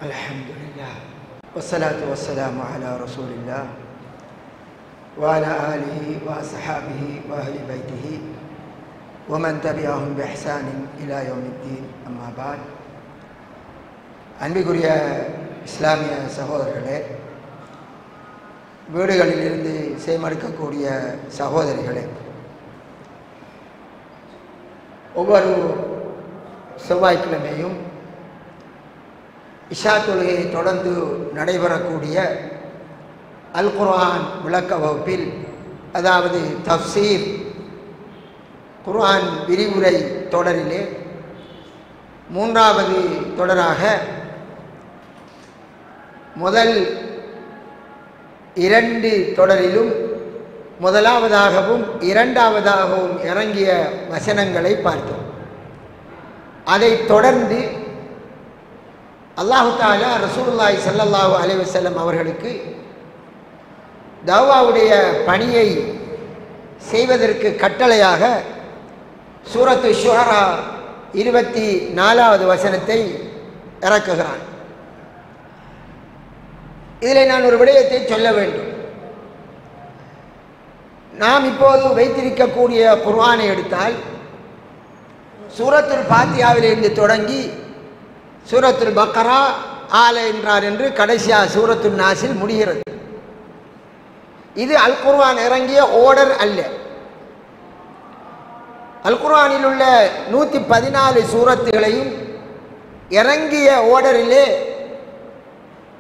Alhamdulillah wassalatu wassalamu ala rasulillah wa ala alihi wa ashabihi wa ahli baitihi wa man tabi'ahum bi ihsanin ila yawmiddin amma ba'd. அன்பிற்குரிய இஸ்லாமிய சகோதரர்களே, வீடுகளிலிருந்து செய்மடுக்கக்கூடிய சகோதரிகளே, ஒவ்வொரு செவ்வாய்க்கிழமையும் இஷா தொழுகையை தொடர்ந்து நடைபெறக்கூடிய அல் குர்ஆன் விளக்க வகுப்பில், அதாவது தஃப்சீர் குர்ஆன் விரிவுரை தொடரிலே மூன்றாவது தொடராக முதல் இரண்டு தொடரிலும் முதலாவதாகவும் இரண்டாவதாகவும் இறங்கிய வசனங்களை பார்த்தோம். அதைத் தொடர்ந்து அல்லாஹு தஆலா ரசூலுல்லாஹி ஸல்லல்லாஹு அலைஹி வஸல்லம் அவர்களுக்கு தஅவாவுடைய பணியை செய்வதற்கு கட்டளையாக சூரத்து ஷுஅரா 24வது வசனத்தை இறக்குகிறான். இதில் நான் ஒரு விடயத்தை சொல்ல வேண்டும். நாம் இப்போது வைத்திருக்கக்கூடிய குர்ஆனை எடுத்தால் சூரத்துல் ஃபாத்திஹாவிலிருந்து தொடங்கி சூரத்துல் பக்கரா, ஆல இம்ரான் என்று கடைசியாக சூரத்துல் நாஸில் முடிகிறது. இது அல் குர்ஆன் இறங்கிய ஓர்டர் அல்ல. அல் குர்ஆனில் உள்ள 114 சூரத்துகளையும் இறங்கிய ஓர்டரிலே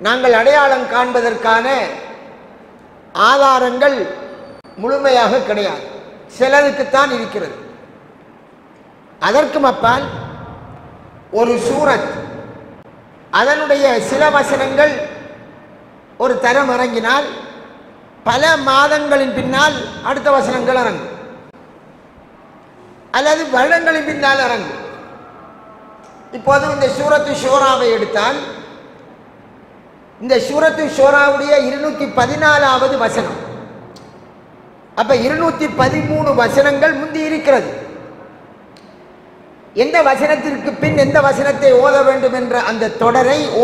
நாங்கள் அடையாளம் காண்பதற்கான ஆதாரங்கள் முழுமையாக கிடையாது, சிலருக்குத்தான் இருக்கிறது. அதற்கும் அப்பால் ஒரு சூரத், அதனுடைய சில வசனங்கள் ஒரு தரம் இறங்கினால் பல மாதங்களின் பின்னால் அடுத்த வசனங்கள் இறங்கும், அல்லது வருடங்களின் பின்னால் இறங்கும். இப்போது இந்த சூரத்து ஷூராவை எடுத்தால், இந்த சூரத்து ஷூராவுடைய 214வது வசனம், அப்ப 213 வசனங்கள் முந்தி இருக்கிறது. எந்த வசனத்திற்கு பின் எந்த வசனத்தை ஓத வேண்டும் என்ற அந்த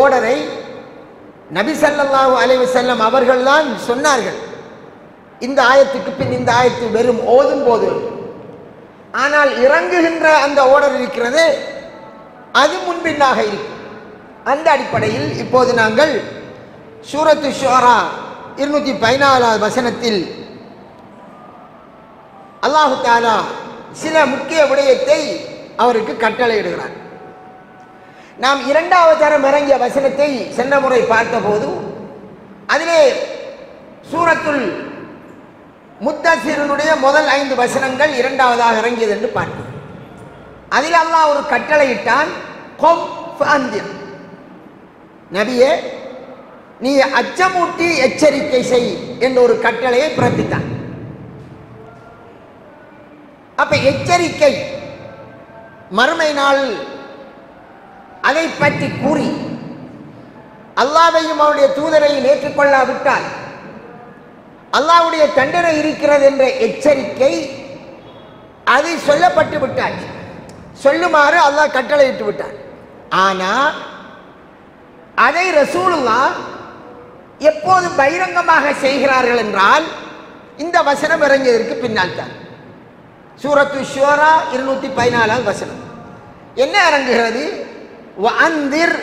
ஓடரை நபி ஸல்லல்லாஹு அலைஹி வஸல்லம் அவர்கள்தான் சொன்னார்கள். இந்த ஆயத்துக்கு பின் இந்த ஆயத்து வெறும் ஓதும் போது, ஆனால் இறங்குகின்ற அந்த ஓடர் இருக்கிறது, அது முன்பின்னாக இருக்கும். அந்த அடிப்படையில் இப்போது நாங்கள் சூரத்து ஷுஅரா 214வது வசனத்தில் அல்லாஹு தஆலா சில முக்கிய விடயத்தை அவருக்கு கட்டளையிடுகிறார். நாம் இரண்டாவது தரம் இறங்கிய வசனத்தை சென்ற முறை பார்த்தபோது அதிலே சூரத்துல் முத்தஸிருடைய முதல் 5 வசனங்கள் இரண்டாவதாக இறங்கியது என்று பார்த்தோம். அதில் அல்லாஹ் ஒரு கட்டளையிட்டான், கும் ஃபஅன்திர், நபியே நீ அச்சமூட்டி எச்சரிக்கை செய் என்ற ஒரு கட்டளையை பிறப்பித்தான். அப்ப எச்சரிக்கை, மறுமை நாள் அதை பற்றி கூறி அல்லாஹ்வையும் அவருடைய தூதரையும் ஏற்றுக்கொள்ளாவிட்டால் அல்லாஹ்வுடைய தண்டனை இருக்கிறது என்ற எச்சரிக்கை அது சொல்லப்பட்டு விட்டாச்சு, சொல்லுமாறு அல்லாஹ் கட்டளையிட்டு விட்டான். ஆனால் அதை ரசூலுல்லாஹ் எப்போது பகிரங்கமாக செய்கிறார்கள் என்றால் இந்த வசனம் இறங்கியதற்கு பின்னால் தான். சூரத்து ஷூரா 214வது வசனம் என்ன இறங்குகிறது? வஅன்திர்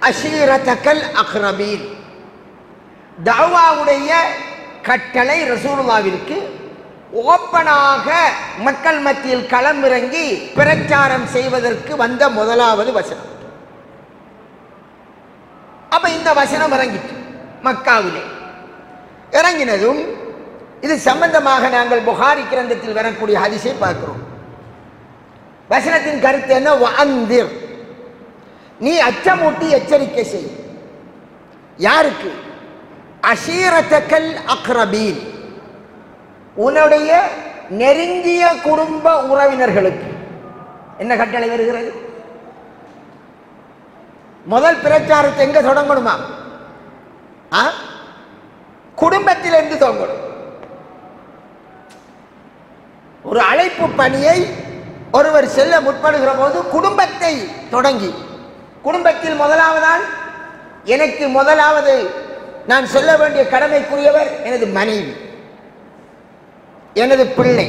அஷீரத்தக்கல் அக்ரபீன். தஅவாவுடைய கட்டளை ரசூலுல்லாஹ்விற்கு ஓப்பனாக மக்கள் மத்தியில் களமிறங்கி பிரச்சாரம் செய்வதற்கு வந்த முதலாவது வசனம். அப்ப இந்த வசனம் இறங்கிட்டு மக்காவிலே இறங்கினதும் இது சம்பந்தமாக நாங்கள் புகாரி கிரந்தத்தில் வரக்கூடிய ஹதீஸை பார்க்கிறோம். வசனத்தின் கருத்து என்ன? வஅன்திர், நீ அச்சமூட்டி எச்சரிக்கை செய். யாருக்கு? அஷீரத்தக்கல் அக்ரபீன், உன்னுடைய நெருங்கிய குடும்ப உறவினர்களுக்கு. என்ன கட்டளை வருகிறது? முதல் பிரச்சாரத்தை எங்க தொடங்கணுமா? குடும்பத்திலிருந்து தொடங்கணும். ஒரு அழைப்பு பணியை ஒருவர் செல்ல முற்படுகிற போது குடும்பத்தை தொடங்கி, குடும்பத்தில் முதலாவதால் எனக்கு முதலாவது நான் சொல்ல வேண்டிய கடமைக்குரியவர் எனது மனைவி, எனது பிள்ளை,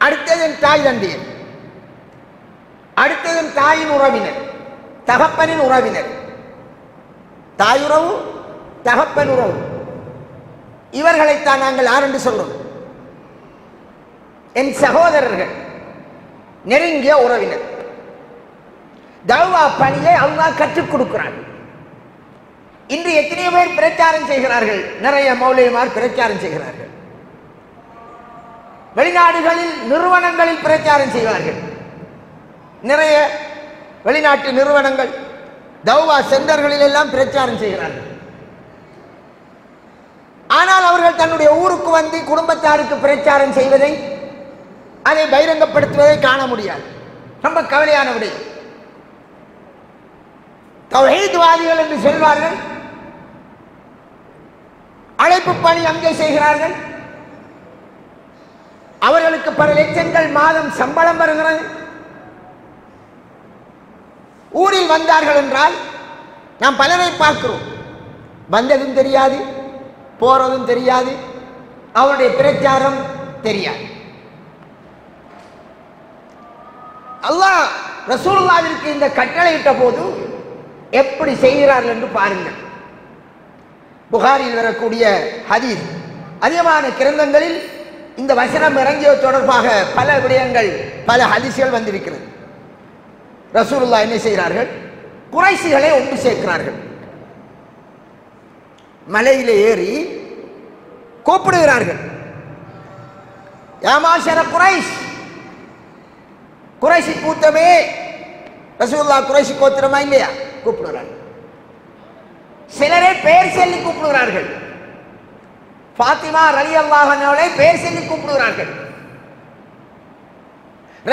அடுத்தது என் தாய் தந்தையர், அடுத்தது என் தாயின் உறவினர், தகப்பனின் உறவினர், தாயுறவு தகப்பன் உறவு, இவர்களைத்தான் நாங்கள் யார் என்று சொல்றோம்? என் சகோதரர்கள், நெருங்கிய உறவினர். தஅவா பணியை அல்லாஹ் கற்றுக் கொடுக்கிறார். இன்று எத்தனையோ பேர் பிரச்சாரம் செய்கிறார்கள், நிறைய மௌலவிமார் பிரச்சாரம் செய்கிறார்கள், வெளிநாடுகளில் நிறுவனங்களில் பிரச்சாரம் செய்வார்கள். நிறைய வெளிநாட்டு நிறுவனங்கள் தஅவா சென்டர்களில் எல்லாம் பிரச்சாரம் செய்கிறார்கள். ஆனால் அவர்கள் தன்னுடைய ஊருக்கு வந்து குடும்பத்தாருக்கு பிரச்சாரம் செய்வதை, அதை பகிரங்கப்படுத்துவதை காண முடியாது. ரொம்ப கவலையான விடயம். தௌஹீத்வாதிகள் என்று சொல்வார்கள், அழைப்பு பணி அங்கே செய்கிறார்கள், அவர்களுக்கு பல லட்சங்கள் மாதம் சம்பளம் வருகிறது. ஊரில் வந்தார்கள் என்றால் நாம் பலரை பார்க்கிறோம், வந்ததும் தெரியாது, போறதும் தெரியாது, அவருடைய பிரச்சாரம் தெரியாது. அல்லாஹ் ரசூலுல்லாஹ்விற்கு இந்த கட்டளையிட்ட போது எப்படி செய்கிறார்கள் என்று பாருங்கள். புகாரில் வரக்கூடிய ஹதீஸ், அதிகமான கிரந்தங்களில் இந்த வசனம் இறங்கிய தொடர்பாக பல விடயங்கள், பல ஹதீஸ்கள் வந்திருக்கிறது. ரசூலுல்லாஹ் என்ன செய்கிறார்கள்? குறைஷிகளை ஒன்று சேர்க்கிறார்கள். மலையிலே ஏறி கூப்பிடுகிறார்கள், யா மாஷர குறைஷ், குறைஷி கூட்டமே. ரசூலுல்லாஹ் குறைஷி கோத்திரமா இல்லையா? கூப்பிடுகிறார்கள். சிலரை பெயர் சொல்லி கூப்பிடுகிறார்கள். ஃபாத்திமா ரலியல்லாஹு அன்ஹாவை பெயர் சொல்லி கூப்பிடுகிறார்கள்.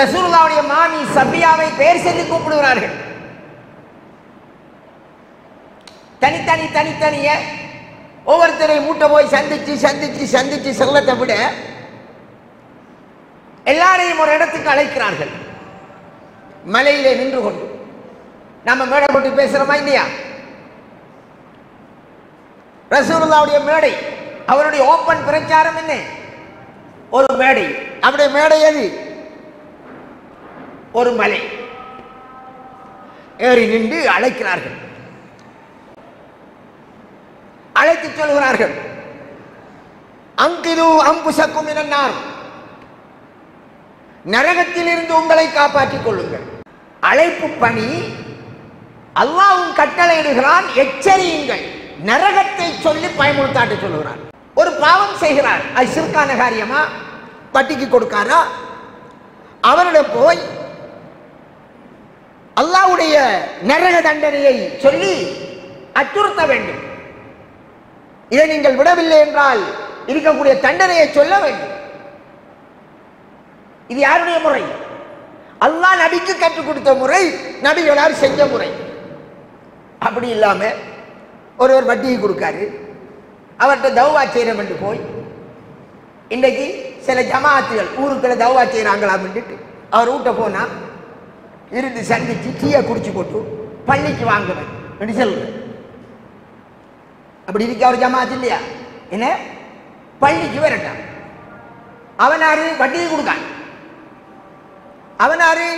ரசூலுல்லாஹ்வுடைய மாமி சபியாவை பெயர் சொல்லி கூப்பிடுகிறார்கள். தனித்தனியே ஒவ்வொருத்தரை மூட்டை போய் சந்திச்சு செல்லத்தை விட எல்லாரையும் ஒரு இடத்துக்கு அழைக்கிறார்கள். மலையிலே நின்று கொண்டு நம்ம மேடை போட்டு பேசுறோமா இல்லையா? ரசூலுல்லாஹ்வுடைய மேடை, அவருடைய ஓப்பன் பிரச்சாரம் என்ன? ஒரு மேடை. அவருடைய மேடை எது? ஒரு மலை. ஏறி நின்று அழைக்கிறார்கள், அழைத்து சொல்கிறார்கள், அங்கிது அம்புசக்கும் மினன்னார், நரகத்தில் இருந்து உங்களை காப்பாற்றிக் கொள்ளுங்கள். அழைப்பு பணி, அல்லாஹ்வும் கட்டளையிடுகிறான், எச்சரியுங்கள். நரகத்தை சொல்லி பயமுறுத்தாட்டு சொல்லுகிறார். ஒரு பாவம் செய்கிறார், அது சிறுக்கான காரியமா, வட்டிக்கு கொடுக்காரா, அவரிடம் போய் அல்லாஹ்வுடைய நரக தண்டனையை சொல்லி அச்சுறுத்த வேண்டும். இதை நீங்கள் விடவில்லை என்றால் இருக்கக்கூடிய தண்டனையை சொல்ல வேண்டும். இது யாருடைய முறை? அல்லாஹ் நபிக்கு கற்றுக் கொடுத்த முறை, நபிகளார் செஞ்ச முறை. அப்படி இல்லாம ஒருவர் வட்டியை கொடுக்காரு, அவர்கிட்ட தௌவா செய்யணும் என்று போய் இன்றைக்கு சில ஜமாத்துகள் ஊருக்குள்ள தௌவா செய்யறாங்களாம் அவர் வீட்டை போனா இருந்து சந்திச்சு டீயை குடிச்சு போட்டு பள்ளிக்கு வாங்குவேன் என்று சொல்லுவேன். அப்படி இருக்க அவர் ஜமாத்து இல்லையா? என்ன பள்ளிக்கு வரட்டான். அவனாரு வட்டியை கொடுக்கான். அவனாரு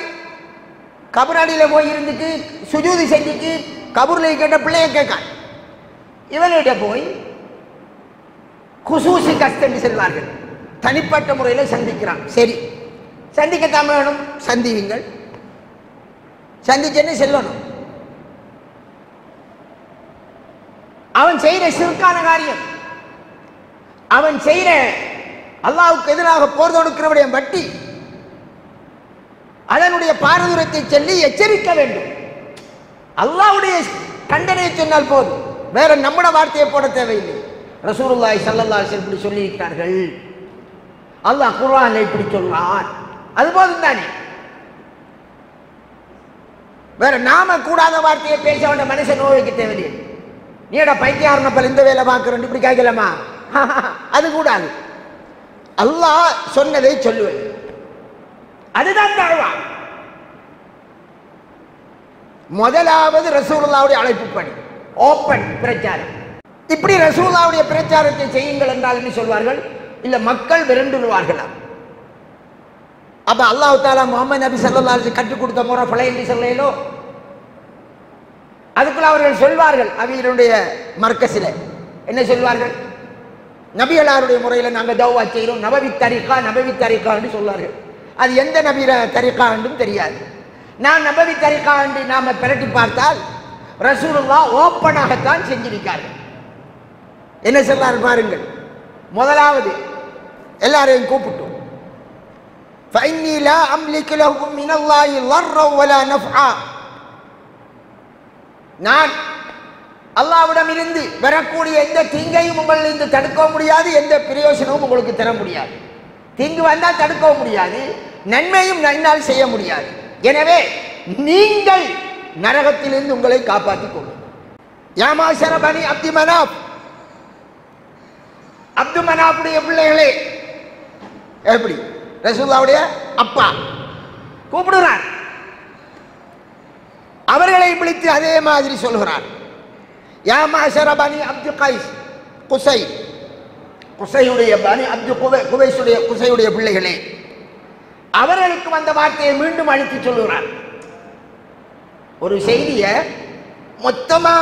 கபராடியில போய் இருந்துட்டு சுஜூதி செஞ்சுட்டு கபூர்ல கேட்ட பிள்ளைய கேட்கான். இவன்கிட்ட போய் குசூசி கஷ்டம் செல்வார்கள், தனிப்பட்ட முறையில் சந்திக்கிறான். சரி, சந்திக்கத்தான் வேணும், சந்திவீங்கள். சந்திச்சேன்னு செல்லணும். அவன் செய்கிற சிறுக்கான காரியம், அவன் செய்கிற அல்லாஹ்வுக்கு எதிராக போர் தொடுக்கிறவருடைய வட்டி, அதனுடைய பாரதூரத்தை சொல்லி எச்சரிக்க வேண்டும். அல்லாஹ்வுடைய தண்டனையை சொன்னால் போதும், வேற நம்முடைய வார்த்தையை போட தேவையில்லை. ரசூலுல்லாஹி ஸல்லல்லாஹு அலைஹி வஸல்லம் இப்படி சொல்லி இருக்கிறார்கள், அல்லாஹ் குர்ஆன்ல இப்படி சொல்றான், அது போதும் தானே. வேற நாம கூடாத வார்த்தையை பேச வேண்டிய மனுஷன் நோய்க்கு தேவையில்லை. நீடா பைத்தியாரனப்பல் இந்த வேலை பார்க்கிறேன் இப்படி கேட்கலாமா? அது கூடாது. அல்லாஹ் சொன்னதை சொல்லுவது, அதுதான் தாழ்வா. முதலாவது ரசூலுல்லாஹ்வுடைய அழைப்பு பணி, ஓப்பன் பிரச்சாரம். இப்படி ரசூலுல்லாஹ்வுடைய பிரச்சாரத்தை செய்யுங்கள் என்றால் என்ன சொல்வார்கள்? இல்ல மக்கள் விரண்டுவார்களா? அப்ப அல்லாஹ் தஆலா முஹம்மது நபி ஸல்லல்லாஹு அலைஹி வஸல்லம் கற்றுக் கொடுத்த முறை பழைய என்று சொல்லலோ, அதுக்குள்ள அவர்கள் சொல்வார்கள். அவர்களுடைய மர்க்கஸில் என்ன சொல்வார்கள்? நபிகளாருடைய முறையில் நாங்கள் தௌவா செய்கிறோம், நபவி தரிகா என்று சொல்வார்கள். அது எந்த நபி தரிகா என்றும் தெரியாது. நான் நபவி தரிகா என்று நாம பிரட்டி பார்த்தால் ரசூலுல்லாஹ் ஓப்பனாகத்தான் செஞ்சிருக்கார்கள். என்ன சொல்றாரு பாருங்கள். முதலாவது எல்லாரையும் கூப்பிட்டோம். فإني لا أملك لكم من الله ضرا ولا نفعا. நான் அல்லாஹ்விடம் இருந்து வரக்கூடிய எந்த தீங்கையும் உங்களிலிருந்து தடுக்க முடியாது, எந்த பிரயோஜனமும் உங்களுக்கு தர முடியாது. தீங்கு வந்தால் தடுக்கவும் முடியாது, நன்மையும் நன்னால் செய்ய முடியாது. எனவே நீங்கள் நரகத்திலிருந்து உங்களை காப்பாற்றிக் கொள்ளுங்கள். யா மாஷர பனி அப்து மனாப், அப்து மனாப்புடைய பிள்ளைகளே. எப்படி? ரசூலுல்லாஹ்வுடைய அப்பா கூப்பிடுறார். அவர்களை விழித்து அதே மாதிரி சொல்கிறார். யா மாஷர பனி அப்து கைஸ், குசையுடைய பனி அப்து குசையுடைய பிள்ளைகளே. அவர்களுக்கு வந்த வார்த்தையை மீண்டும் அழுத்தி சொல்லுகிறார். ஒரு செய்தியை மொத்தமா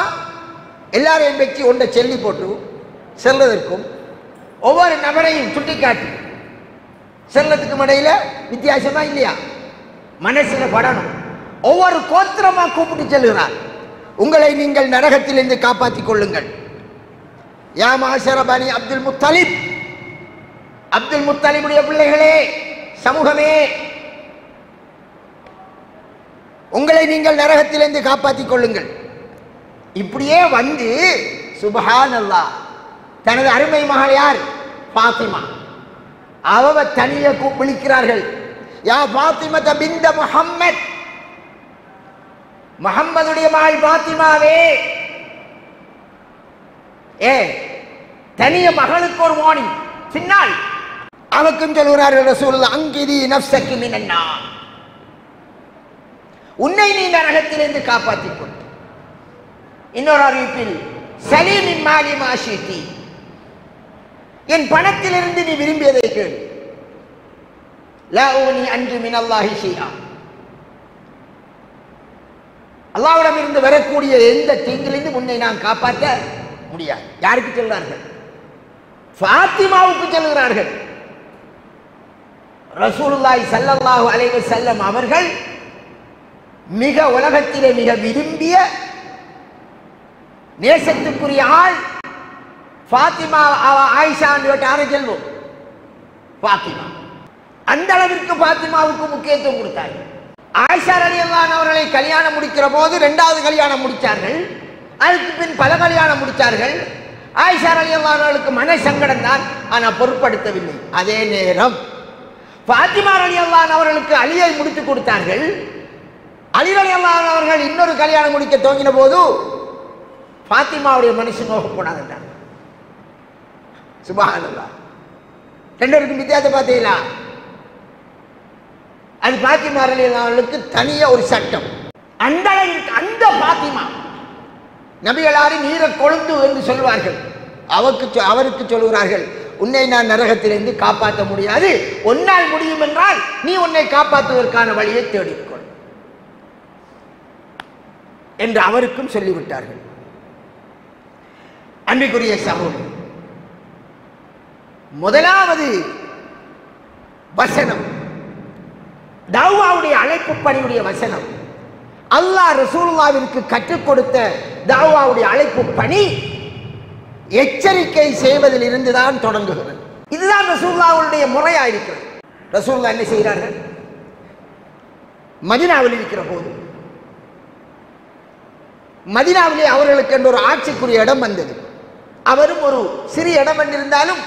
எல்லாரையும் வச்சு ஒன்றை சொல்லி போட்டு செல்வதற்கும் ஒவ்வொரு நபரையும் சுட்டிக்காட்டி செல்லத்துக்கும் இடையில வித்தியாசமா இல்லையா? மனசுல படணும். ஒவ்வொரு கோத்திரமா கூப்பிட்டு செல்கிறார். உங்களை நீங்கள் நரகத்திலிருந்து காப்பாற்றிக் கொள்ளுங்கள். யா மாஷர பனி அப்துல் முத்தலிப், அப்துல் முத்தலிபுடைய பிள்ளைகளே, சமூகமே, உங்களை நீங்கள் நரகத்திலிருந்து காப்பாற்றிக் கொள்ளுங்கள். இப்படியே வந்து சுப்ஹானல்லாஹ், தனது அருமை மகள் யார்? ஃபாத்திமா. அவ தனிய விழிக்கிறார்கள். யா ஃபாத்திமா பின்த முஹம்மத், முஹம்மதுடைய மகள் ஃபாத்திமாவே. தனிய மகளுக்கு ஒரு வார்னிங், சின்னால். அவக்கும் சொல்கிறார்கள் ரசூலுல்லாஹ், அங்கிதி நஃப்ஸகி மினன் நார், உன்னை நீ நரகத்திலிருந்து காப்பாற்றிக் கொள். இன்னொரு அறிவிப்பில் சலீமின் மாலி மாஷிதி, என் பணத்திலிருந்து நீ விரும்பியதை கேள். லா உனி அன்ஜு மினல்லாஹி ஷைஆ, அல்லாஹ்விடம் இருந்து வரக்கூடிய எந்த தீங்கிலிருந்து உன்னை நான் காப்பாற்ற முடியாது. யாருக்கு சொல்றார்கள்? ஃபாத்திமாவுக்கு சொல்கிறார்கள். ரசூலுல்லாஹி ஸல்லல்லாஹு அலைஹி வஸல்லம் அவர்கள் மிக உலகத்திலே மிக விரும்பிய நேசத்துக்குரிய ஆள் ஃபாத்திமா. ஆயிஷா யாரை செல்வோம்? ஃபாத்திமா. அந்த அளவிற்கு ஃபாத்திமாவுக்கு முக்கியத்துவம் கொடுத்தார்கள். ஆயிஷா ரலியல்லாஹு அன்ஹா அவர்களை கல்யாணம் முடிக்கிற போது 2வது கல்யாணம் முடித்தார்கள். அதுக்கு பின் பல கல்யாணம் முடித்தார்கள். ஆயிஷா ரலியல்லாஹு அன்ஹாவுக்கு மன சங்கடம் தான், ஆனால் பொருட்படுத்தவில்லை. அதே நேரம் ஃபாத்திமா ரலியல்லாஹு அன்ஹா அவர்களுக்கு அலியை முடித்து கொடுத்தார்கள். அலி ரலியல்லாஹு அன்ஹு அவர்கள் இன்னொரு கல்யாணம் முடிக்க துவங்கின போது ஃபாத்திமாவுடைய மனசு நோகப்படாது என்றார். சுப்ஹானல்லாஹ், ரெண்டருக்கும் வித்தியாசம் பார்த்தீங்களா? அது ஃபாத்திமா ரலியல்லாஹு அன்ஹாவுக்கு தனியா ஒரு சட்டம். அந்த அளவிற்கு அந்த ஃபாத்திமா நபிகளாரி நீர கொழுந்து என்று சொல்வார்கள். அவருக்கு சொல்கிறார்கள், உன்னை நான் நரகத்திலிருந்து காப்பாற்ற முடியாது, உன்னால் முடியும் என்றால் நீ உன்னை காப்பாற்றுவதற்கான வழியை தேடிக்கொள் என்று அவருக்கும் சொல்லிவிட்டார்கள். அன்பிற்குரிய சகோதரர், முதலாவது வசனம் தாவாவுடைய அழைப்பு பணியுடைய வசனம். அல்லாஹ் ரசூலுல்லாஹ்விற்கு கற்றுக் கொடுத்த தாவாவுடைய அழைப்பு பணி எச்சரிக்கை செய்வதில் இருந்துதான் தொடங்குகிறது. இதுதான் ரசூலுல்லாஹ்வுடைய முறையாயிருக்கிறது. ரசூலுல்லாஹ் என்ன செய்கிறார்கள்? மதீனாவில் இருக்கிற போது மதீனாவிலே அவர்களுக்கு என்று ஒரு ஆட்சிக்குரிய இடம் வந்தது. அவரும் ஒரு சிறிய இடம் என்றிருந்தாலும்,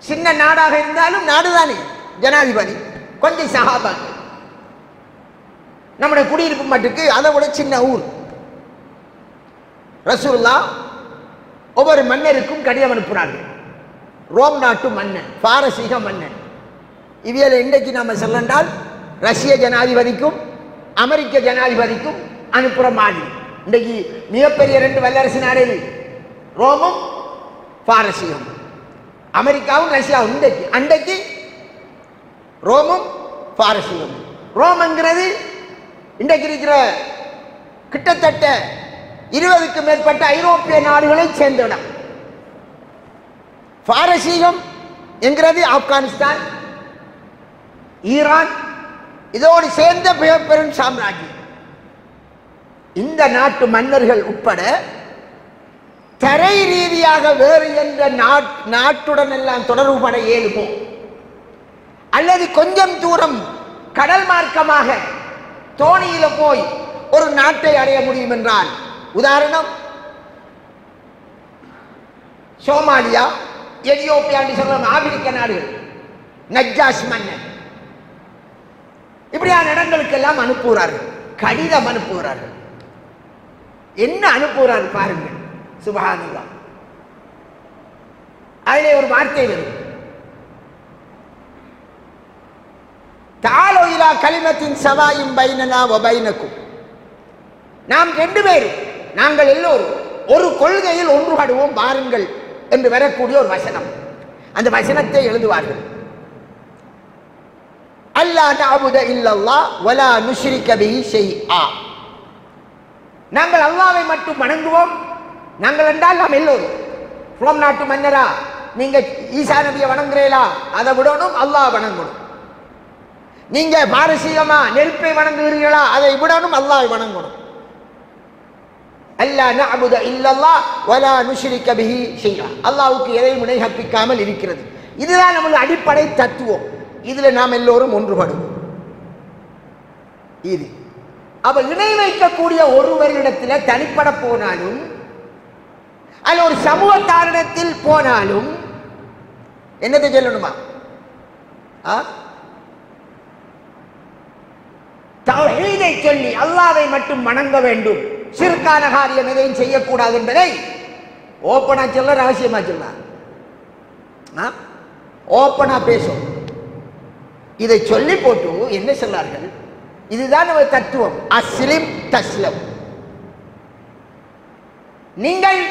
சின்ன நாடாக இருந்தாலும் நாடுதானே, ஜனாதிபதி, கொஞ்சம் சஹாபாக்கள், நம்முடைய குடியிருப்பு மட்டுக்கு அதை விட சின்ன ஊர். ரசூலுல்லாஹ் ஒவ்வொரு மன்னருக்கும் கடிதம் அனுப்புகிறார்கள். ரோம் நாட்டு மன்னன், பாரசீக மன்னன். இவையில இன்றைக்கு நாம சொல்லண்டால் ரஷ்ய ஜனாதிபதிக்கும் அமெரிக்க ஜனாதிபதிக்கும் அனுப்புற மாதிரி. இன்றைக்கு மிகப்பெரிய 2 வல்லரசு நாடு ரோமும் பாரசீகம், அமெரிக்காவும் ரஷ்யாவும். இன்றைக்கு அன்றைக்கு ரோமும் பாரசீகம். ரோம்ங்கிறது இன்றைக்கு இருக்கிற கிட்டத்தட்ட 20க்கும் மேற்பட்ட ஐரோப்பிய நாடுகளை சேர்ந்த இடம். பாரசீகம் என்கிறது ஆப்கானிஸ்தான், ஈரான், இதோடு சேர்ந்த பெரும் சாம்ராஜ்யம். இந்த நாட்டு மன்னர்கள் உட்பட தரை ரீதியாக வேறு என்ற நாட்டுடன் எல்லாம் தொடர்பு பட இயலுமோ அல்லது கொஞ்சம் தூரம் கடல் மார்க்கமாக தோணியில போய் ஒரு நாட்டை அடைய முடியும் என்றால், உதாரணம் சோமாலியா, எதியோப்பியா என்று சொல்லும் ஆப்பிரிக்க நாடுகள், நஜ்ஜாஷ் மன்னர், இப்படியான இடங்களுக்கெல்லாம் அனுப்புகிறார்கள், கடிதம் அனுப்புகிறார்கள். என்ன அனுப்புகிறார் பாருங்கள், சுப்ஹானல்லாஹ். அதிலே ஒரு வார்த்தை வரும், தஆலு இலா கலிமத்தின் சவாயின் பைனனா வ பைனக்கும். நாம் 2 பேரும், நாங்கள் எல்லோரும் ஒரு கொள்கையில் ஒன்றுபடுவோம் வாருங்கள் என்று வரக்கூடிய ஒரு வசனம். அந்த வசனத்தை எழுதுவார்கள், அல்லா நஅபுத இல்லல்லாஹ் வலா நுஷ்ரிக பிஹி ஷைஆ. நாங்கள் அல்லாஹ்வை மட்டும் வணங்குவோம். நாங்கள் என்றால் நாம் எல்லோரும். ரோம் நாட்டு மன்னரா, நீங்க ஈசா நபியை வணங்குறீங்களா? அதை விடணும், அல்லாஹ் வணங்கணும். நீங்க பாரசீகமா நெருப்பை வணங்குகிறீர்களா? அதை விடணும், அல்லாஹ்வை வணங்கணும். அல்லா நஅபுத இல்லல்லாஹ் வலா நுஷ்ரிக பிஹி ஷைஆ. அல்லாஹ்வுக்கு எதையும் இணை கற்பிக்காமல் இருக்கிறது. இதுதான் நமது அடிப்படை தத்துவம். இதுல நாம் எல்லோரும் ஒன்றுபடுவோம். இது அப்ப இணை வைக்கக்கூடிய ஒருவரிடத்தில் தனிப்பட போனாலும் அல்ல ஒரு சமூகத்தாரிடத்தில் போனாலும் என்னத்தை சொல்லணுமா? தௌஹீதை சொல்லி அல்லாஹ்வை மட்டும் வணங்க வேண்டும், ஷிர்கான காரியம் எதையும் செய்யக்கூடாது என்பதை ஓப்பனா சொல்ல, ரகசியமா சொல்ல, ஓப்பனா பேசும். இதை சொல்லி போட்டு என்ன சொன்னார்கள்? இதுதான் நம்ம தத்துவம், அஸ்லிம் தஸ்லம். நீங்கள்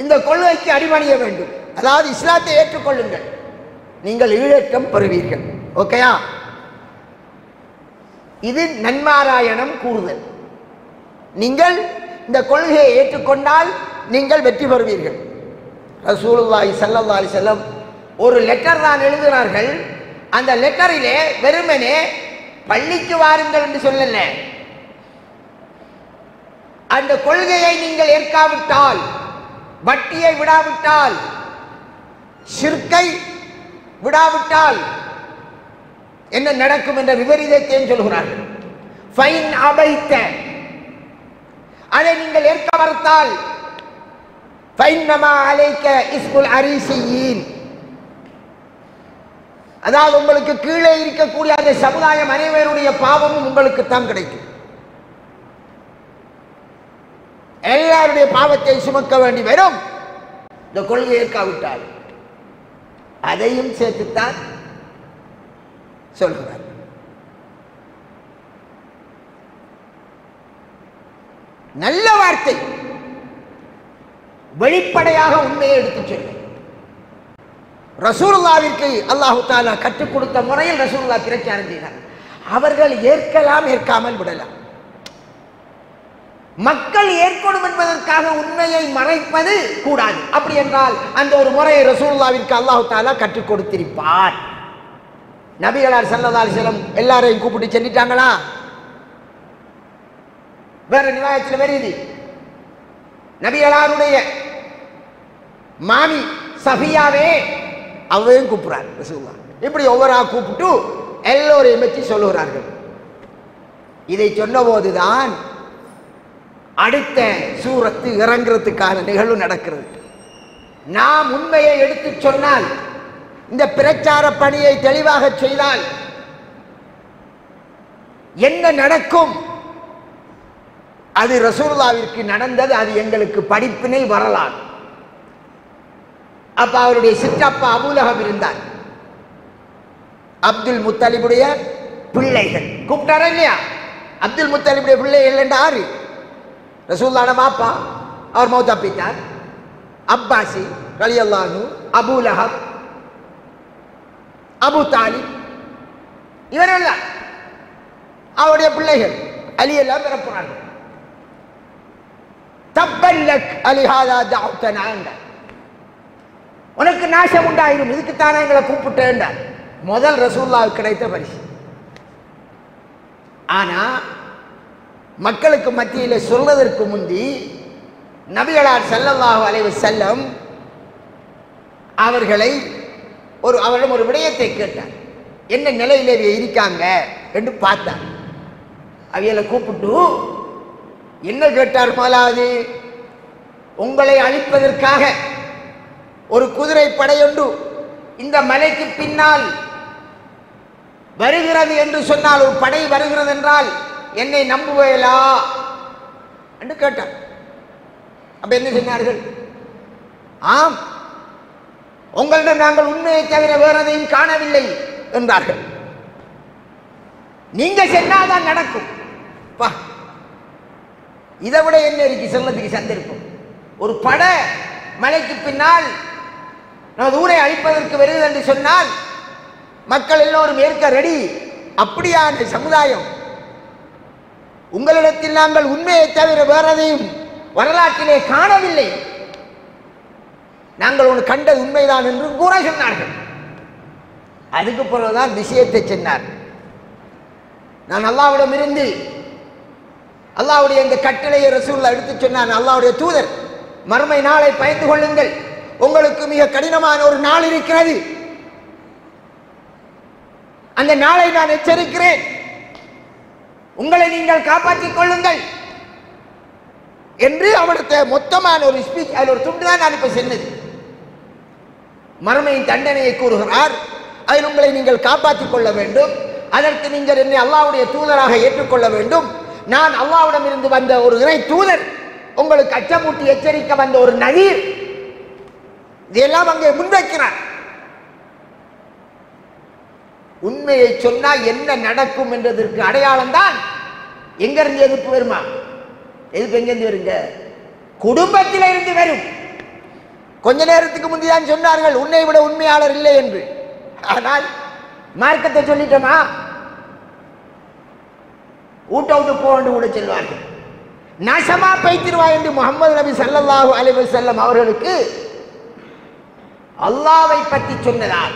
இந்த கொள்கைக்கு அடிபணிய வேண்டும், அதாவது இஸ்லாத்தை ஏற்றுக்கொள்ளுங்கள், நீங்கள் ஈழேற்றம் பெறுவீர்கள். ஓகேயா? இது நன்மாராயணம் கூறுதல். நீங்கள் இந்த கொள்கையை ஏற்றுக்கொண்டால் நீங்கள் வெற்றி பெறுவீர்கள். ரசூலுல்லாஹி ஸல்லல்லாஹு அலைஹி வஸல்லம் ஒரு லெட்டர் தான் எழுதினார்கள். அந்த லெட்டரிலே வெறுமனே பள்ளிக்கு வாருங்கள் என்று சொல்லல, அந்த கொள்கையை நீங்கள் ஏற்காவிட்டால், வட்டியை விடாவிட்டால், ஷிர்கை விடாவிட்டால் என்ன நடக்கும் என்ற விபரீதத்தை சொல்கிறார்கள். ஃபைன் அபைத்த, அதை நீங்கள் ஏற்க மறுத்தால், ஃபைன்னமா அலைக்க இஸ்முல் அரிசியின், அதாவது உங்களுக்கு கீழே இருக்கக்கூடிய அந்த சமுதாயம் அனைவருடைய பாவமும் உங்களுக்கு தான் கிடைக்கும். எல்லாருடைய பாவத்தை சுமக்க வேண்டி வரும் இந்த கொள்கை ஏற்காவிட்டால். அதையும் சேர்த்துத்தான் சொல்கிறார். நல்ல வார்த்தை, வெளிப்படையாக உண்மையை எடுத்துச் சொல்லும். ரசூலுல்லாஹ்விற்கு அல்லாஹ் தஆலா கற்றுக் கொடுத்த முறையில் ரசூலுல்லாஹ் பிரச்சாரம் செய்தார். அவர்கள் ஏற்கலாம், ஏற்காமல் விடலாம். மக்கள் ஏற்கணும் என்பதற்காக உண்மையை மறைப்பது கூடாது. அப்படி என்றால் அந்த ஒரு முறையை ரசூலுல்லாஹ்விற்கு அல்லாஹ் தஆலா கற்றுக் கொடுத்திருப்பார். நபிகளார் ஸல்லல்லாஹு அலைஹி வஸல்லம் எல்லாரையும் கூப்பிட்டு சொல்லிட்டாங்களா? வேற நிவாயத்தில் வருது, நபிகளாருடைய மாமி சஃபியாவே அவையும் கூப்பிடுறார் ரசூலுல்லாஹ். இப்படி ஒவ்வொரு கூப்பிட்டு எல்லோரையும் வச்சு சொல்லுகிறார்கள். இதை சொன்ன போதுதான் அடுத்த சூரத்து இறங்குறதுக்கான நிகழ்வு நடக்கிறது. நாம் உண்மையை எடுத்து சொன்னால், இந்த பிரச்சார பணியை தெளிவாக செய்தால் என்ன நடக்கும்? அது ரசூலுல்லாஹ்விற்கு நடந்தது, அது எங்களுக்கு படிப்பினை வரலாம். அப்ப அவருடைய சிற்றப்பா அபூலஹப் இருந்தார், அப்துல் முத்தலிபுடைய பிள்ளைகள் கூப்பிட்டாரா இல்லையா? அப்துல் முத்தலிபுடைய பிள்ளை இல்லைன்றாரு ரசூலுல்லாஹ்வோட மாப்பா அவர் மௌத்தா போயிட்டார். அப்பாசி ரலியல்லாஹு அன்ஹு, அபூ லஹப், அபூ தாலிப் இவரெல்லாம் அவருடைய பிள்ளைகள் அலி எல்லாம் பிறப்புறார்கள். தப்பல்லக் அலிஹாதா தஅவ்தனா, உனக்கு நாசம் உண்டாயிரும், இதுக்குத்தானே எங்களை கூப்பிட்டேன். முதல் ரசூலுல்லாஹ்வுக்கு கிடைத்த பரிசு. ஆனா மக்களுக்கு மத்தியில் சொல்வதற்கு முந்தி நபிகளார் ஸல்லல்லாஹு அலைஹி வஸல்லம் அவரிடம் ஒரு விடயத்தை கேட்டார். என்ன நிலையில இருக்காங்க என்று பார்த்தார். அவைகளை கூப்பிட்டு என்ன கேட்டார்? முதலாவது, உங்களை அழிப்பதற்காக ஒரு குதிரை படையொன்று இந்த மலைக்கு பின்னால் வருகிறது என்று சொன்னால், ஒரு படை வருகிறது என்றால் என்னை நம்புவேலா என்று கேட்டார். அப்ப என்ன சொன்னார்கள்? ஆம், உங்களிடம் நாங்கள் உண்மையை தவிர வேறதையும் காணவில்லை என்றார்கள். நீங்க சொன்னாதான் நடக்கும். இதை விட என்ன இருக்கு சொல்லத்துக்கு சந்தர்ப்பம்? ஒரு படை மலைக்கு பின்னால் நமது ஊரை அழிப்பதற்கு வருகிறது என்று சொன்னால் மக்கள் எல்லோரும் ஏற்க ரெடி. அப்படியான சமுதாயம். உங்களிடத்தில் நாங்கள் உண்மையை தவிர வேறதையும் வரலாற்றிலே காணவில்லை, நாங்கள் ஒன்று கண்டது உண்மைதான் என்று கூற சொன்னார்கள். அதுக்கு பிறகுதான் விஷயத்தை சொன்னார். நான் அல்லாஹ்விடம் இருந்து அல்லாஹ்வுடைய இந்த கட்டளையை ரசூலுல்லாஹ் எடுத்து சொன்னான். அல்லாஹ்வுடைய தூதர், மறுமை நாளை பயந்து கொள்ளுங்கள், உங்களுக்கு மிக கடினமான ஒரு நாள் இருக்கிறது, அந்த நாளை நான் எச்சரிக்கிறேன், உங்களை நீங்கள் காப்பாற்றிக் கொள்ளுங்கள் என்று அவனுக்கு மொத்தமான ஒரு ஸ்பீச், அதில் ஒரு துண்டு தான் நான் இப்ப சொன்னது. மறுமையின் தண்டனையை கூறுகிறார். அதில் உங்களை நீங்கள் காப்பாற்றிக் கொள்ள வேண்டும், அதற்கு நீங்கள் என்னை அல்லாஹ்வுடைய தூதராக ஏற்றுக்கொள்ள வேண்டும், நான் அல்லாஹ்விடம் இருந்து வந்த ஒரு இறை தூதர், உங்களுக்கு அச்சமூட்டி எச்சரிக்க வந்த ஒரு நதீர், இதெல்லாம் அங்கே முன்வைக்கிறார். உண்மையை சொன்னா என்ன நடக்கும் என்றதற்கு அடையாளம் தான் எங்கிருந்து எதிர்ப்பு வருமா? எதிர்ப்பு எங்கிருந்து வருங்க? குடும்பத்தில இருந்து வரும். கொஞ்ச நேரத்துக்கு முந்தைதான் சொன்னார்கள் உன்னை விட உண்மையாளர் இல்லை என்று. ஆனால் மார்க்கத்தை சொல்லிட்டோமா, ஊட்ட விட்டு போன்று கூட செல்வார்கள். நாசமா பைத்திருவா என்று முகமது நபி ஸல்லல்லாஹு அலைஹி வஸல்லம் அவர்களுக்கு அல்லாஹ்வை பற்றி சொன்னதால்,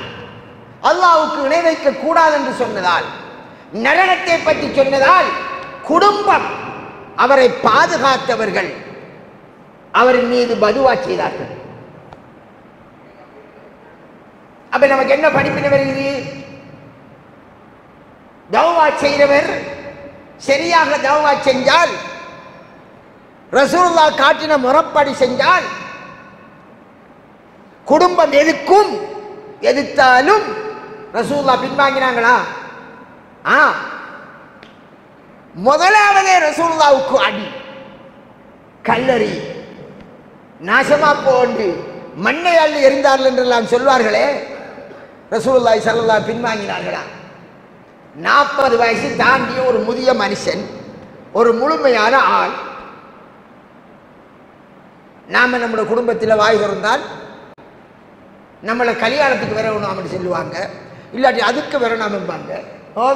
அல்லாஹ்வுக்கு இணை வைக்க கூடாது என்று சொன்னதால், நரகத்தை பற்றி சொன்னதால், குடும்பம் அவரை பாதுகாத்தவர்கள் அவரின் மீது பதுவா செய்தார்கள். அப்ப நமக்கு என்ன படிப்பினை வருகிறது? தௌவா செய்கிறவர் சரியாக தௌவா செஞ்சால், ரசூலுல்லாஹ் காட்டின முறைப்படி செஞ்சால், குடும்பம் எதுக்கும் எதிர்த்தாலும் ரசூலுல்லாஹ் பின்வாங்கினாங்களா? முதலாவதே ரசூலுல்லாஹ்வுக்கு அடி, கல்லறி, நாசமா போன்று மண்ணை அள்ளி எறிந்தார்கள் என்றெல்லாம் சொல்வார்களே, ரசூலுல்லாஹி ஸல்லல்லாஹு பின்வாங்கினார்களா? 40 வயசு தாண்டிய ஒரு முதிய மனுஷன், ஒரு முழுமையான ஆள். நாம நம்முடைய குடும்பத்தில் வாய் திறந்தால் நம்மளை கல்யாணத்துக்கு வரணும் அப்படி சொல்லுவாங்க, இல்லாட்டி அதுக்கு வரணும் என்பாங்க.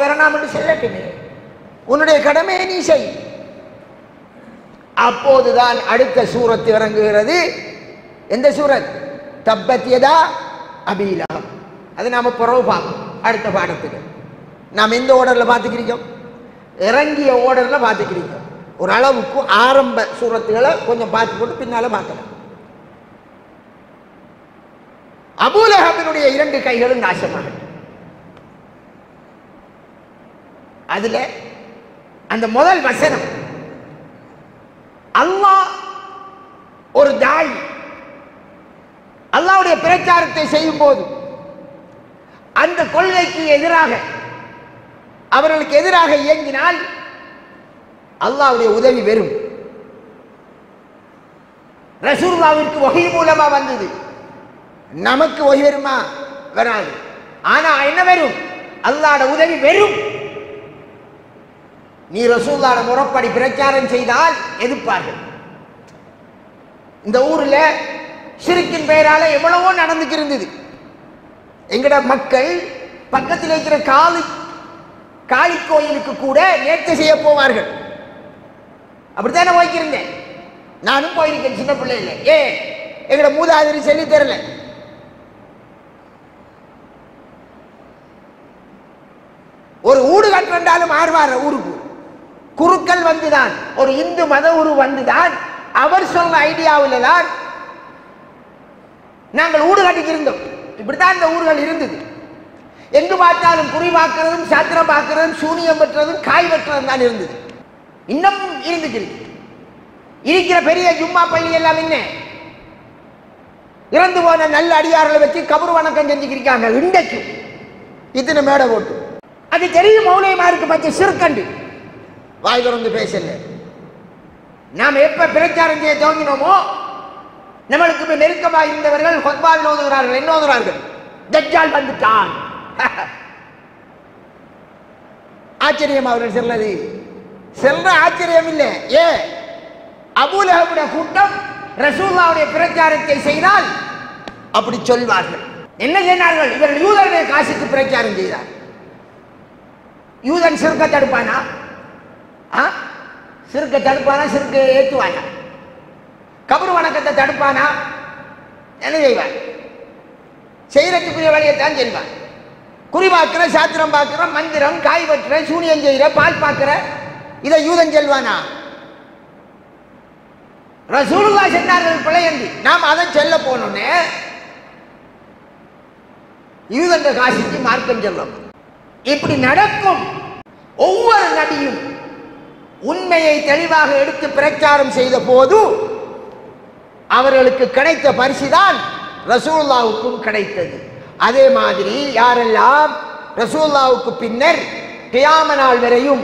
வரணும் என்று சொல்லட்டுமே, உன்னுடைய கடமையை நீ செய். அப்போதுதான் அடுத்த சூரத்து இறங்குகிறது. எந்த சூரத்? தப்பத் யதா அபீ லஹப். அது நாம பிறகு பார்ப்போம் அடுத்த பாடத்துக்கு. நாம் எந்த ஓர்டர்ல பார்த்துக்கிறோம்? இறங்கிய ஓர்டர்ல பார்த்துக்கிறோம். ஒரு அளவுக்கு ஆரம்ப சூரத்துகளை கொஞ்சம் பார்த்து போட்டு பின்னால பார்க்கலாம். அபூ லஹபினுடைய 2 கைகளும் நாசமாக. அதுல அந்த முதல் வசனம், அல்லாஹ் ஒரு தாய் அல்லாஹ்வுடைய பிரச்சாரத்தை செய்யும் போது அந்த கொள்கைக்கு எதிராக, அவர்களுக்கு எதிராக இயங்கினால் அல்லாஹ்வுடைய உதவி வரும். ரசூலுல்லாஹ்விற்கு வஹீ மூலமா வந்தது, நமக்கு வஹீ வருமா? வராது. ஆனா என்ன வரும்? அல்லாஹ்வுடைய உதவி வரும். நீ ரசூலுல்லாஹ் முறைப்படி பிரச்சாரம் செய்தால் எதிர்ப்பார்கள். இந்த ஊரில் ஷிர்கின் பெயரால எவ்வளவோ நடந்துக்கு இருந்தது. எங்கட மக்கள் பக்கத்தில் இருக்கிற காளி கோயிலுக்கு கூட நேர்ச்சை செய்ய போவார்கள். அப்படித்தானே போய்க்கிருந்தேன். நானும் போயிருக்கேன் சின்ன பிள்ளைல. எங்கட மூதாதிரி சொல்லி தரல. ஒரு ஊடு கட்டுறாலும் ஆர்வார ஊருக்கு குருக்கள் வந்துதான், ஒரு இந்து மத உரு வந்துதான், அவர் சொன்ன ஐடியாவில் தான் நாங்கள் ஊடு கட்டிக்கிருந்தோம். இப்படித்தான் இந்த ஊர்கள் இருந்தது. எங்கு பார்த்தாலும் குறி பார்க்கிறதும் சாத்திரம் பார்க்கிறதும் சூனியம் பெற்றதும் காய் வெட்டுறதும் தான் இருந்தது. இன்னும் இருந்துச்சு. இருக்கிற பெரிய ஜும்மா பள்ளி எல்லாம் என்ன இறந்து போன நல்ல அடியார்களை வச்சு கபர் வணக்கம் செஞ்சுக்கிருக்காங்க. இன்றைக்கு இத்தனை மேடை போட்டு அது தெரியும். மௌலியமாருக்கு பச்சை சிறுக்கண்டு வாய் திறந்து பேசல. நாம் எப்ப பிரச்சாரம் செய்ய துவங்கினோமோ நம்மளுக்கு நெருக்கமாக இருந்தவர்கள் ஹுத்பாவில் ஓதுகிறார்கள். என்ன ஓதுகிறார்கள்? தஜ்ஜால் வந்துட்டான். ஆச்சரியம் அவர்கள் செல்வது செல்ற ஆச்சரியம் இல்லை. அபூ லஹபுடைய கூட்டம் ரசூலுல்லாஹ்வுடைய பிரச்சாரத்தை செய்தால் அப்படி சொல்வார்கள். என்ன செய்தார்கள்? இவர்கள் யூதருடைய காசுக்கு பிரச்சாரம் செய்தார். யூதன் சிறுக்க தடுப்பானா? சிறுக்க தடுப்பானா? சிறுக்க ஏற்றுவானா? கபர் வணக்கத்தை தடுப்பானா? என்ன செய்வார்? செய்யறதுக்குரிய வழியைத்தான் செய்வார். குறி பார்க்கிற, சாத்திரம் பார்க்கிற, மந்திரம், காய் வெட்டுற, சூனியம் செய்கிற, பால் பார்க்கிற, இதை யூதன் செல்வானா? ரசூலுல்லாஹ் சொன்னார்கள் பிழையந்தி. நாம் அதை செல்ல போனோன்னே யூதன் காசிக்கு மார்க்கம் செல்லும். இப்படி நடக்கும். ஒவ்வொரு நபியும் உண்மையை தெளிவாக எடுத்து பிரச்சாரம் செய்த போது அவர்களுக்கு கிடைத்த பரிசுதான் ரசூலுல்லாஹ்வுக்கும் கிடைத்தது. அதே மாதிரி யாரெல்லாம் ரசூலுல்லாஹ்வுக்கு பின்னர் கியாம நாள் வரையும்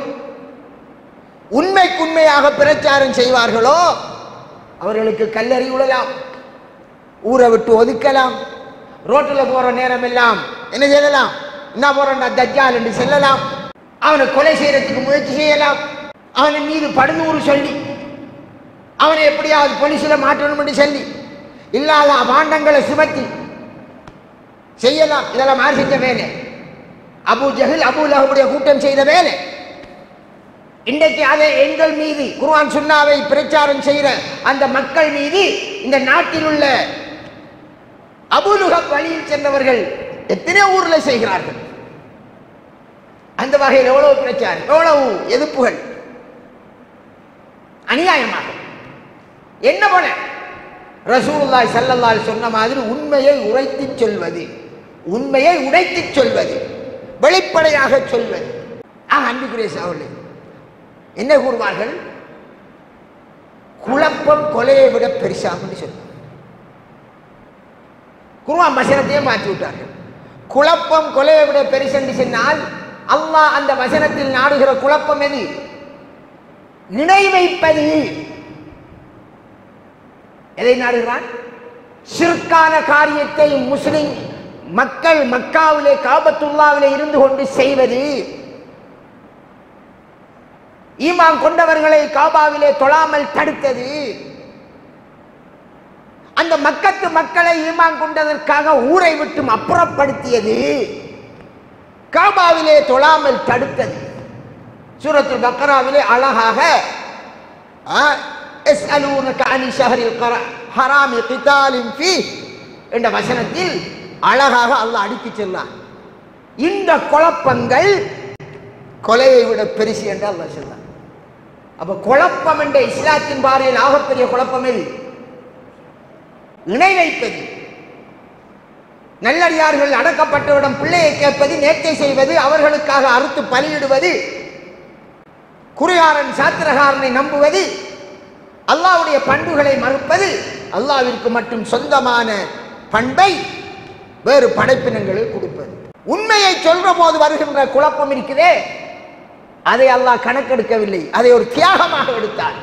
உண்மைக்குண்மையாக பிரச்சாரம் செய்வார்களோ அவர்களுக்கு கல்லறி விடலாம், ஊரை விட்டு ஒதுக்கலாம், ரோட்டில் போற நேரம் எல்லாம் என்ன செய்யலாம்? என்ன போறா தஜ்ஜால் என்று செல்லலாம், அவனை கொலை செய்யறதுக்கு முயற்சி செய்யலாம், அவன் மீது படுநூறு சொல்லி அவனை எப்படியாவது போலீஸ்ல மாற்றணும் என்று சொல்லி இல்லாத பாண்டங்களை சுமத்தி செய்யலாம். இதெல்லாம் யார் செஞ்ச வேலை? அபூ ஜஹல், அபூ லஹபுடைய கூட்டம் செய்த வேலை. இன்றைக்கு அதை எங்கள் மீது குர்ஆன் சுன்னாவை பிரச்சாரம் செய்கிற அந்த மக்கள் மீது இந்த நாட்டில் உள்ள அபூ லஹப் வழியில் சென்றவர்கள் எத்தனை ஊர்ல செய்கிறார்கள். அந்த வகையில் எவ்வளவு பிரச்சாரம், எவ்வளவு எதிர்ப்புகள், அநியாயமாக என்ன போல ரசூலுல்லாஹி ஸல்லல்லாஹு அலைஹி சொன்ன மாதிரி உண்மையை உரைத்து சொல்வது, உண்மையை உடைத்து சொல்வது, வெளிப்படையாக சொல்வது. அன்புக்குரிய சகோதரர்களே, என்ன கூறுவார்கள்? குழப்பம் கொலையை விட பெருசாக சொல்லுவார். குர்ஆன் வசனத்தையே மாற்றி விட்டார்கள். குழப்பம் கொலையை விட பெருசு என்று சொன்னால் அல்லாஹ் அந்த வசனத்தில் நாடுகிற குழப்பம் எது? நினை வைப்பது. எதை நாடுகிறான்? ஷிர்கான காரியத்தை முஸ்லிம் மக்கள் மக்காவிலே காபத்துல்லாவிலே இருந்து கொண்டு செய்வது, ஈமான் கொண்டவர்களை காபாவிலே தொழாமல் தடுத்தது, அந்த மக்கத்து மக்களை ஈமான் கொண்டதற்காக ஊரை விட்டு அப்புறப்படுத்தியது, காபாவிலே தொழாமல் தடுத்தது. சூரத்துல் பக்ராவிலே அழகாக என்ற வசனத்தில் அழகாக அல்லாஹ் அடித்து சொன்னான். இந்த குழப்பங்கள் கொலையை விட பெருசு என்று அல்லாஹ் சொன்னான். அப்ப குழப்பம் என்ற இஸ்லாத்தின் பார்வையில் ஆகப்பெரிய குழப்பம் எது? இணை வைப்பது. நல்லடியார்கள் அடக்கப்பட்டவிடம் பிள்ளையை கேட்பது, நேர்ச்சை செய்வது, அவர்களுக்காக அறுத்து பலியிடுவது, குறியாரன் சாத்திரகாரனை நம்புவது, அல்லாஹ்வுடைய பண்புகளை மறுப்பது, அல்லாஹ்விற்கு மட்டும் சொந்தமான பண்பை வேறு படைப்பினங்களுக்கு கொடுப்பது. உண்மையை சொல்ற போது வருகின்ற குழப்பம் இருக்குதே, அதை அல்லாஹ் கணக்கெடுக்கவில்லை, அதை ஒரு தியாகமாக எடுத்தார்.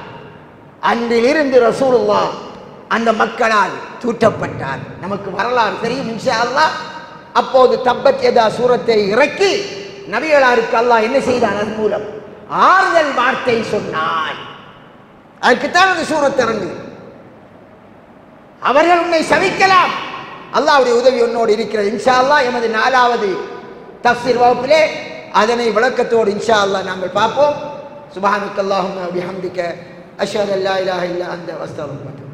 அன்றிலிருந்து ரசூலுல்லாஹ் அந்த மக்களால் தூற்றப்பட்டார். நமக்கு வரலாறு தெரியும் இன்ஷா அல்லாஹ். அப்போது தப்பத் யதா சூரத்தை இறக்கி நபிகளாருக்கு அல்லாஹ் என்ன செய்தான்? அதன் மூலம் ஆறுதல் வார்த்தை சொன்னாய். அதுக்குத்தான் அந்த சூரத் இறங்குது. அவர்கள் உன்னை சபிக்கலாம், அல்லாஹ்வுடைய உதவி உன்னோடு இருக்கிறது. இன்ஷா அல்லாஹ் எமது 4வது தஃப்சீர் வகுப்பிலே அதனை விளக்கத்தோடு இன்ஷா அல்லாஹ் நாங்கள் பார்ப்போம். சுப்ஹானக்கல்லாஹும்ம வபிஹம்திக அஷ்ஹது அல்லா இலாஹா இல்லா அன்த அஸ்தக்ஃபிருக.